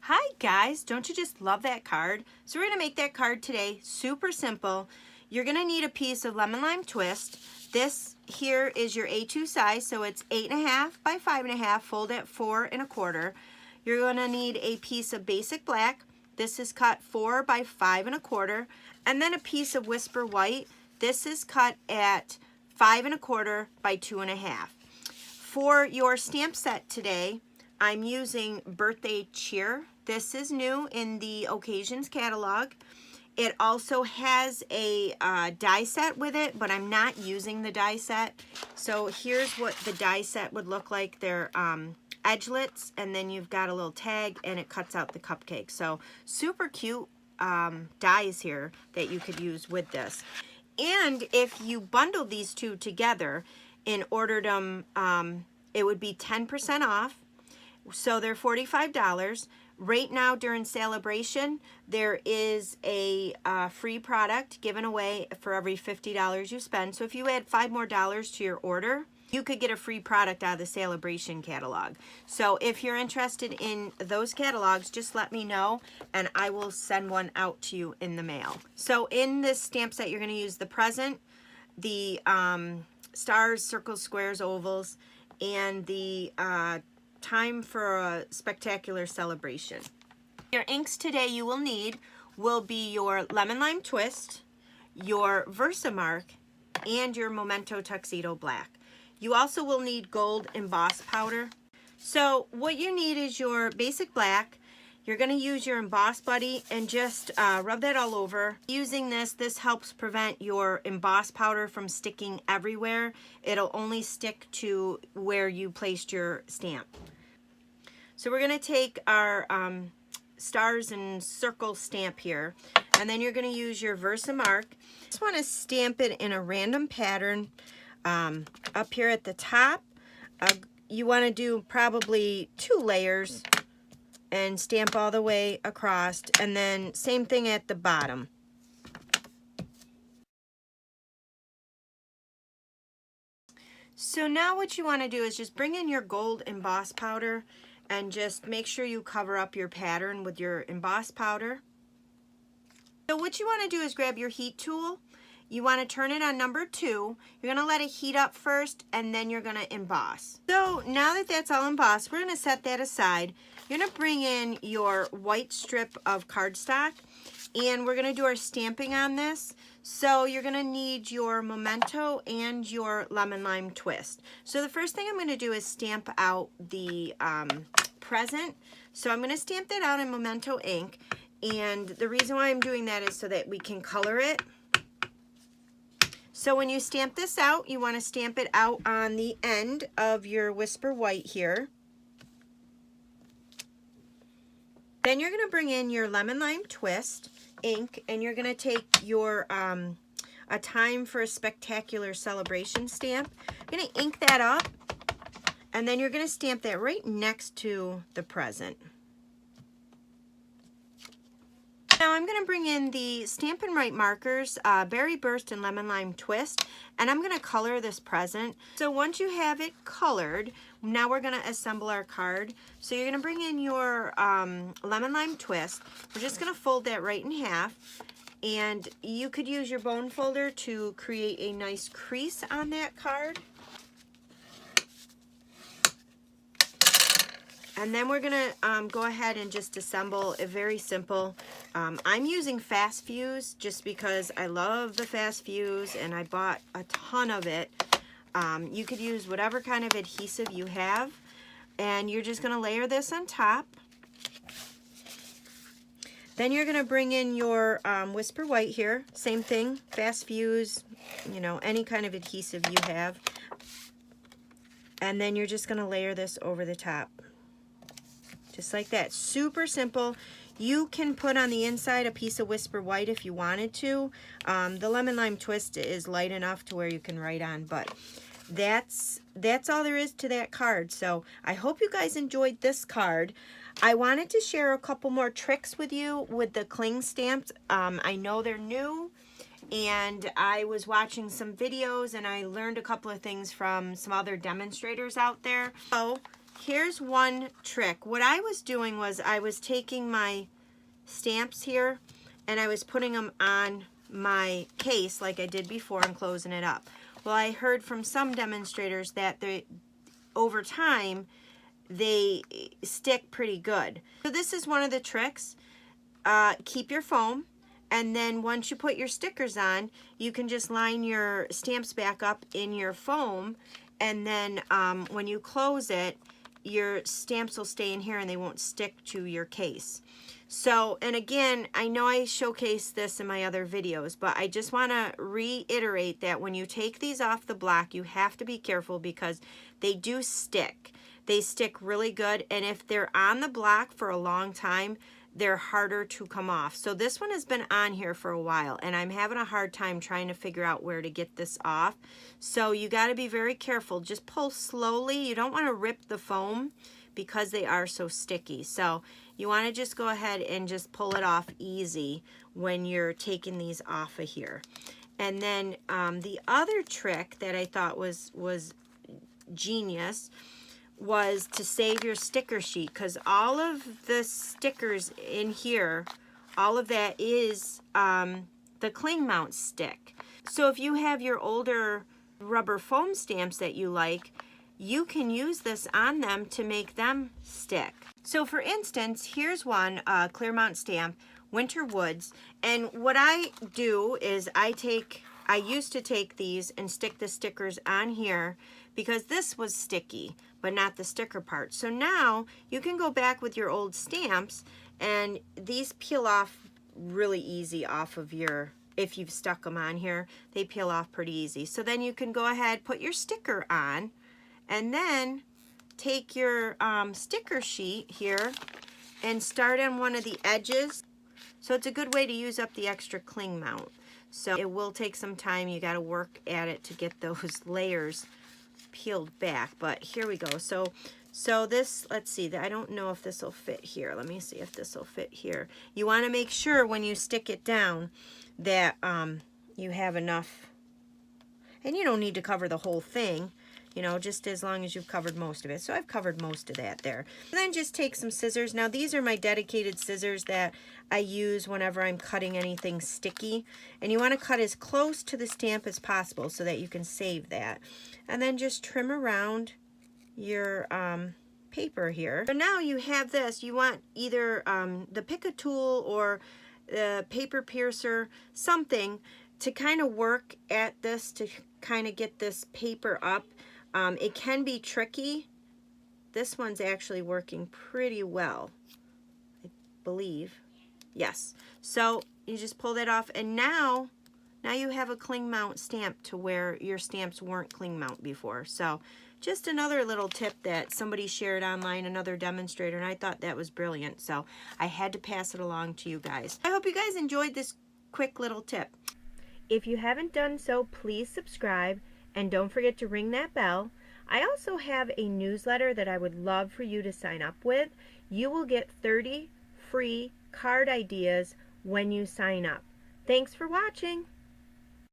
Hi guys, don't you just love that card? So we're going to make that card today. Super simple. You're going to need a piece of lemon lime twist. This here is your A2 size, so it's 8.5 by 5.5, fold at 4 1/4. You're going to need a piece of basic black. This is cut 4 by 5 1/4, and then a piece of whisper white. This is cut at 5 1/4 by 2.5. For your stamp set today, I'm using Birthday Cheer. This is new in the Occasions catalog. It also has a die set with it, but I'm not using the die set. So here's what the die set would look like. They're edgelets, and then you've got a little tag, and it cuts out the cupcake. So super cute dies here that you could use with this. And if you bundle these two together and ordered them, it would be 10% off. So they're $45. Right now during celebration, there is a free product given away for every $50 you spend. So if you add $5 more to your order, you could get a free product out of the celebration catalog. So if you're interested in those catalogs, just let me know and I will send one out to you in the mail. So in this stamp set, you're going to use the present, the stars, circles, squares, ovals, and the time for a spectacular celebration. Your inks today you will need will be your lemon lime twist, your Versamark, and your Memento Tuxedo Black. You also will need gold emboss powder. So what you need is your basic black. You're going to use your Emboss Buddy and just rub that all over. Using this helps prevent your emboss powder from sticking everywhere. It'll only stick to where you placed your stamp. So we're going to take our stars and circle stamp here, and then you're going to use your Versamark. Just want to stamp it in a random pattern up here at the top. You want to do probably 2 layers and stamp all the way across, and then same thing at the bottom. So now what you want to do is just bring in your gold emboss powder and just make sure you cover up your pattern with your emboss powder. So what you want to do is grab your heat tool. You want to turn it on number 2. You're going to let it heat up first, and then you're going to emboss. So now that that's all embossed, we're going to set that aside. You're going to bring in your white strip of cardstock, and we're going to do our stamping on this. So you're going to need your Memento and your lemon lime twist. So the first thing I'm going to do is stamp out the present. So I'm going to stamp that out in Memento ink, and the reason why I'm doing that is so that we can color it. So when you stamp this out, you want to stamp it out on the end of your whisper white here. Then you're going to bring in your lemon lime twist ink, and you're going to take your a time for a spectacular celebration stamp. You're going to ink that up, and then you're going to stamp that right next to the present. Now I'm going to bring in the Stampin' Right markers, Berry Burst and Lemon Lime Twist, and I'm going to color this present. So once you have it colored, now we're going to assemble our card. So you're going to bring in your Lemon Lime Twist. We're just going to fold that right in half, and you could use your bone folder to create a nice crease on that card. And then we're going to go ahead and just assemble it very simple. I'm using fast fuse just because I love the fast fuse and I bought a ton of it. You could use whatever kind of adhesive you have. And you're just going to layer this on top. Then you're going to bring in your Whisper White here. Same thing, fast fuse, you know, any kind of adhesive you have. And then you're just going to layer this over the top. Just like that. Super simple. You can put on the inside a piece of Whisper White if you wanted to. The Lemon Lime Twist is light enough to where you can write on, but that's all there is to that card. So I hope you guys enjoyed this card. I wanted to share a couple more tricks with you with the cling stamps. I know they're new, and I was watching some videos and I learned a couple of things from some other demonstrators out there. So here's one trick. What I was doing was I was taking my stamps here and I was putting them on my case like I did before and closing it up. Well, I heard from some demonstrators that over time they stick pretty good. So this is one of the tricks. Keep your foam, and then once you put your stickers on, you can just line your stamps back up in your foam, and then when you close it, your stamps will stay in here and they won't stick to your case. So, and again, I know I showcased this in my other videos, but I just want to reiterate that when you take these off the block, you have to be careful because they do stick. They stick really good, and if they're on the block for a long time, they're harder to come off. So this one has been on here for a while, and I'm having a hard time trying to figure out where to get this off. So you got to be very careful. Just pull slowly. You don't want to rip the foam because they are so sticky. So you want to just go ahead and just pull it off easy when you're taking these off of here. And then the other trick that I thought was genius was to save your sticker sheet, because all of the stickers in here, all of that is the cling mount stick. So if you have your older rubber foam stamps that you like, you can use this on them to make them stick. So for instance, here's one clear mount stamp, Winter Woods, and what I do is I used to take these and stick the stickers on here because this was sticky, but not the sticker part. So now you can go back with your old stamps, and these peel off really easy off of your, if you've stuck them on here, they peel off pretty easy. So then you can go ahead, put your sticker on, and then take your sticker sheet here and start on one of the edges. So it's a good way to use up the extra cling mount. So it will take some time. You got to work at it to get those layers peeled back, but here we go. So this, let's see, I don't know if this will fit here. Let me see if this will fit here. You want to make sure when you stick it down that you have enough, and you don't need to cover the whole thing, you know, just as long as you've covered most of it. So I've covered most of that there. And then just take some scissors. Now these are my dedicated scissors that I use whenever I'm cutting anything sticky. And you want to cut as close to the stamp as possible so that you can save that. And then just trim around your paper here. So now you have this. You want either the pick-a tool or the paper piercer, something to kind of work at this to kind of get this paper up. It can be tricky. This one's actually working pretty well, I believe. Yes. So you just pull that off, and now you have a cling mount stamp to where your stamps weren't cling mount before. So just another little tip that somebody shared online, another demonstrator, and I thought that was brilliant. So I had to pass it along to you guys. I hope you guys enjoyed this quick little tip. If you haven't done so, please subscribe. And don't forget to ring that bell. I also have a newsletter that I would love for you to sign up with. You will get 30 free card ideas when you sign up. Thanks for watching.